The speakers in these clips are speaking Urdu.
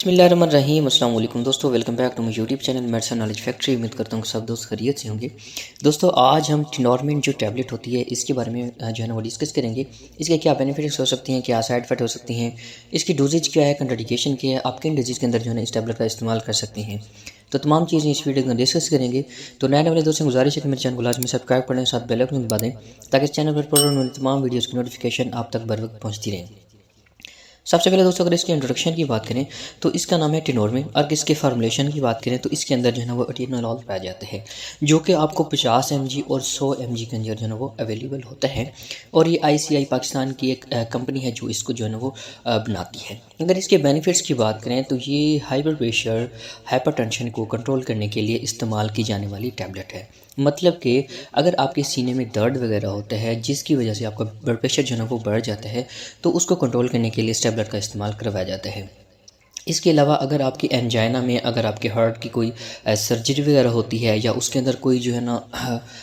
بسم اللہ الرحمن الرحیم۔ السلام علیکم دوستو، welcome back to my YouTube channel medicine knowledge factory. امید کرتا ہوں کہ سب دوست خیریت سے ہوں گے۔ دوستو آج ہم ٹینورمن جو ٹیبلٹ ہوتی ہے اس کے بارے میں جو ہے نا وہ ڈسکس کریں گے۔ اس کے کیا بینیفٹس ہو سکتی ہیں، کیا سائیڈ افیکٹ ہو سکتی ہیں، اس کی ڈوزیج کیا ہے، کنٹراڈیکیشن کیا ہے، آپ کن ڈیزیز کے اندر جو ہے نا اس ٹیبلٹ کا استعمال کر سکتے ہیں۔ تو تمام چیزیں اس ویڈیو میں ڈسکس کریں گے۔ تو نئے والے دوستوں سے گزارش ہے کہ میرے چینل کو لازمی سبسکرائب کریں، ساتھ بیل آئکن دبا دیں تاکہ اس چینل پر اپلوڈ ہونے والی تمام ویڈیوز کی نوٹیفیکیشن آپ تک بر وقت پہنچتی رہیں۔ سب سے پہلے دوستوں اگر اس کی انٹروڈکشن کی بات کریں تو اس کا نام ہے ٹینورمن، اور اس کے فارمولیشن کی بات کریں تو اس کے اندر جو ہے نا وہ اٹینولول پایا جاتا ہے، جو کہ آپ کو 50 mg اور 100 mg کے اندر جو ہے نا وہ اویلیبل ہوتا ہے، اور یہ ICI پاکستان کی ایک کمپنی ہے جو اس کو جو ہے نا وہ بناتی ہے۔ اگر اس کے بینیفٹس کی بات کریں تو یہ high blood pressure, hypertension کو کنٹرول کرنے کے لیے استعمال کی جانے والی ٹیبلٹ ہے۔ مطلب کہ اگر آپ کے سینے میں درد وغیرہ ہوتا ہے جس کی وجہ سے آپ کا بلڈ پریشر جو ہے نا وہ بڑھ جاتا ہے، تو اس کو کنٹرول کرنے کے لیے اس ٹیبلٹ کا استعمال کروایا جاتا ہے۔ اس کے علاوہ اگر آپ کی انجائنا میں اگر آپ کے ہارٹ کی کوئی سرجری وغیرہ ہوتی ہے، یا اس کے اندر کوئی جو ہے نا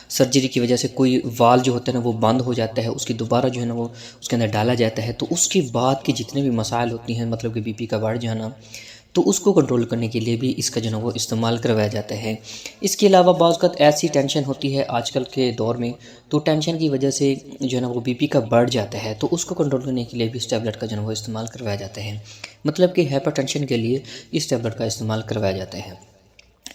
سرجری کی وجہ سے کوئی وال جو ہوتا ہے نا وہ بند ہو جاتا ہے، اس کی دوبارہ جو ہے نا وہ اس کے اندر ڈالا جاتا ہے، تو اس کے بعد کے جتنے بھی مسائل ہوتی ہیں، مطلب کہ BP کا بڑھ جانا، تو اس کو کنٹرول کرنے کے لیے بھی اس کا جو ہے نا وہ استعمال کروایا جاتا ہے۔ اس کے علاوہ بعض اوقات ایسی ٹینشن ہوتی ہے آج کل کے دور میں، تو ٹینشن کی وجہ سے جو ہے نا وہ BP کا بڑھ جاتا ہے، تو اس کو کنٹرول کرنے کے لیے بھی اس ٹیبلٹ کا جو ہے نا وہ استعمال کروایا جاتا ہے۔ مطلب کہ ہائپر ٹینشن کے لیے اس ٹیبلٹ کا استعمال کروایا جاتا ہے۔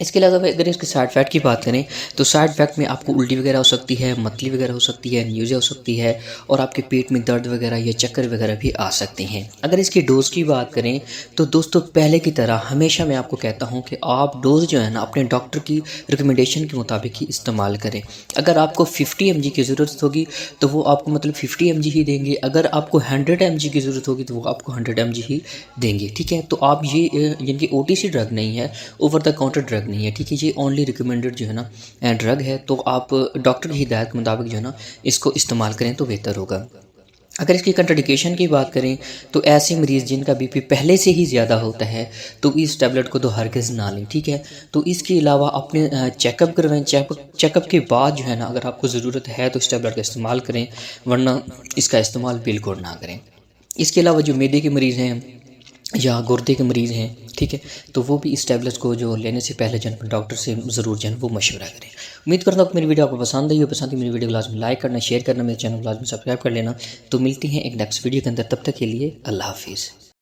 اس کے علاوہ اگر اس کے سائیڈ افیکٹ کی بات کریں تو سائیڈ افیکٹ میں آپ کو الٹی وغیرہ ہو سکتی ہے، متلی وغیرہ ہو سکتی ہے، نیوزیا ہو سکتی ہے، اور آپ کے پیٹ میں درد وغیرہ یا چکر وغیرہ بھی آ سکتے ہیں۔ اگر اس کی ڈوز کی بات کریں تو دوستو پہلے کی طرح ہمیشہ میں آپ کو کہتا ہوں کہ آپ ڈوز جو ہے نا اپنے ڈاکٹر کی ریکمنڈیشن کے مطابق ہی استعمال کریں۔ اگر آپ کو 50 mg کی ضرورت ہوگی تو وہ آپ کو مطلب 50 mg ہی دیں گے، اگر آپ کو 100 mg کی ضرورت ہوگی تو وہ آپ کو 100 mg ہی دیں گے، ٹھیک ہے۔ تو آپ یہ یعنی کہ OTC ڈرگ نہیں ہے، اوور دا کاؤنٹر ڈرگ نہیں ہے، ٹھیک ہے، یہ اونلی ریکمینڈڈ جو ہے نا ڈرگ ہے، تو آپ ڈاکٹر کی ہدایت کے مطابق جو ہے نا اس کو استعمال کریں تو بہتر ہوگا۔ اگر اس کی کنٹراڈیکیشن کی بات کریں تو ایسے مریض جن کا BP پہلے سے ہی زیادہ ہوتا ہے تو اس ٹیبلٹ کو تو ہرگز نہ لیں، ٹھیک ہے۔ تو اس کے علاوہ اپنے چیک اپ کروائیں، چیک اپ کے بعد جو ہے نا اگر آپ کو ضرورت ہے تو اس ٹیبلٹ کا استعمال کریں، ورنہ اس کا استعمال بالکل نہ کریں۔ اس کے علاوہ جو معدے کے مریض ہیں یا گردے کے مریض ہیں، ٹھیک ہے، تو وہ بھی اس ٹیبلٹ کو جو لینے سے پہلے جو ہے ڈاکٹر سے ضرور جو ہے وہ مشورہ کریں۔ امید کرتا ہوں کہ میری ویڈیو آپ کو پسند آئی ہو، پسند ہے میری ویڈیو کو لازمی لائک کرنا، شیئر کرنا، میرے چینل کو لازمی سبسکرائب کر لینا۔ تو ملتی ہیں ایک نیکسٹ ویڈیو کے اندر، تب تک کے لیے اللہ حافظ۔